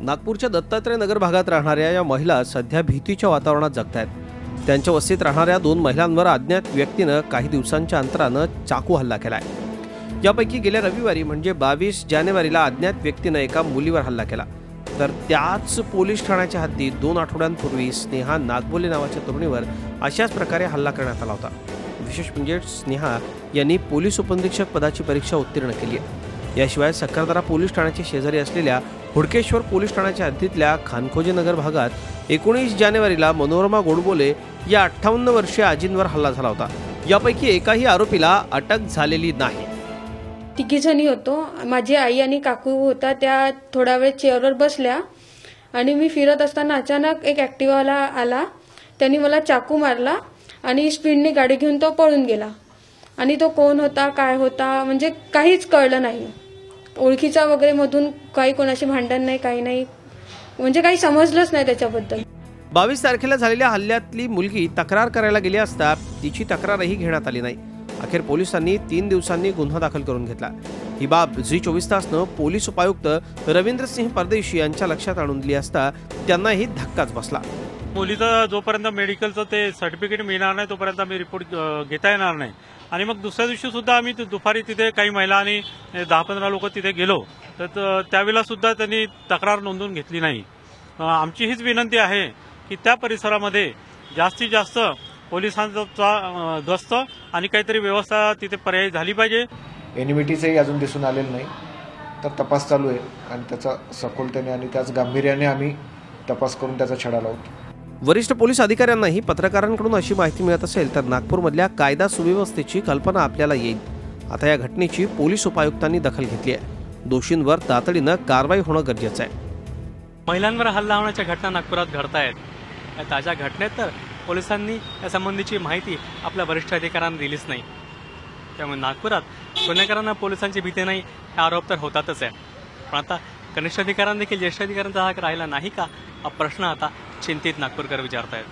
नागपूरच्या दत्तात्रय नगर भागात राहणाऱ्या या महिला सध्या भीतीच्या वातावरणात जगतायत। त्यांच्या वस्तीत राहणाऱ्या 2 महिलांवर अज्ञात व्यक्तीने काही दिवसांच्या अंतराने चाकू हल्ला केलाय। यापैकी गेल्या रविवारी म्हणजे 22 जानेवारीला अज्ञात व्यक्तीने एका मुलीवर हल्ला केला, तर त्याच पोलीस ठाण्याच्या हद्दीत 2 आठवड्यांपूर्वी स्नेहा नागबोले नावाच्या तरुणीवर अशाच प्रकारे हल्ला करण्यात आला होता। विशेष म्हणजे स्नेहा यांनी पोलीस उपनिरीक्षक पदाची परीक्षा उत्तीर्ण केली आहे। याशिवाय सक्करदरा पोलीस ठाण्याच्या शेजारी असलेल्या हुडकेश्वर पोलीस ठाण्याच्या हद्दीतल्या खानखोजे नगर भागात 19 जानेवारीला मनोरमा गोडबोले या 58 वर्षीय आजींवर हल्ला झाला होता। यापैकी एकाही आरोपीला अटक झालेली नाही। तिघी जणी होतो। माझी आई आणि काकू होता, त्या थोडा वेळ चेअरवर बसल्या आणि मी फिरत असताना अचानक एक ऍक्टिव्हावाला आला। त्यांनी मला चाकू मारला आणि स्पीडने गाडी घेऊन तो पळून गेला आणि तो कोण होता काय होता म्हणजे काहीच कळलं नाही। ओळखीचा वगैरे मधून काही कोणाशी भांडण नाही, काही नाही, म्हणजे काही समजलंच नाही त्याच्याबद्दल। 22 तारखेला झालेल्या हल्ल्यातली मुलगी तक्रार करायला गेली असता तिची तक्रारही घेण्यात आली नाही। अखेर पोलिसांनी 3 दिवसांनी गुन्हा दाखल करून घेतला। ही बाब झी 24 तासनं पोलीस उपायुक्त रवींद्र सिंह परदेशी यांच्या लक्षात आणून दिली असता त्यांनाही धक्काच बसला। मुलीचं जोपर्यंत मेडिकलचं ते सर्टिफिकेट मिळणार नाही तोपर्यंत आम्ही रिपोर्ट घेता येणार नाही। आणि मग दुसऱ्या दिवशी सुद्धा आम्ही दुपारी तिथे काही महिला आणि 10-15 लोक तिथे गेलो, तर त्यावेळेला सुद्धा त्यांनी तक्रार नोंदवून घेतली नाही। आमची हीच विनंती आहे की त्या परिसरामध्ये जास्तीत जास्त पोलिसांचा गस्त आणि काहीतरी व्यवस्था तिथे पर्यायी झाली पाहिजे। एनिमिटीचंही अजून दिसून आलेलं नाही, तर तपास चालू आहे आणि त्याचा सखोलतेने आणि त्याच गांभीर्याने आम्ही तपास करून त्याचा छडा लावतो। वरिष्ठ पोलीस अधिकाऱ्यांनाही पत्रकारांकडून अशी माहिती मिळत असेल तर नागपूरमधल्या कायदा सुव्यवस्थेची कल्पना आपल्याला येईल। आता या घटनेची पोलीस उपायुक्तांनी दखल घेतली आहे। दोषींवर तातडीनं कारवाई होणं गरजेचं आहे। महिलांवर हल्ला होण्याच्या घटना नागपुरात घडतायत। या ताज्या घटनेत तर पोलिसांनी या संबंधीची माहिती आपल्या वरिष्ठ अधिकाऱ्यांना दिलीच नाही। त्यामुळे नागपुरात गुन्हेगारांना पोलिसांची भीती नाही हे आरोप तर होतातच आहे, पण आता कनिष्ठ अधिकाऱ्यांना देखील ज्येष्ठ अधिकाऱ्यांचा हक राहिला नाही का हा प्रश्न आता चिंतित नागपूरकर विचारतायत।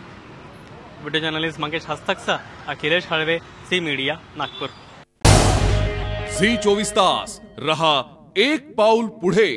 व्हिडिओ जर्नलिस्ट मंगेश हस्तकचा Akhilesh Halwe, zee media, Nagpur. Zee 24 तास रहा एक पाऊल पुढे।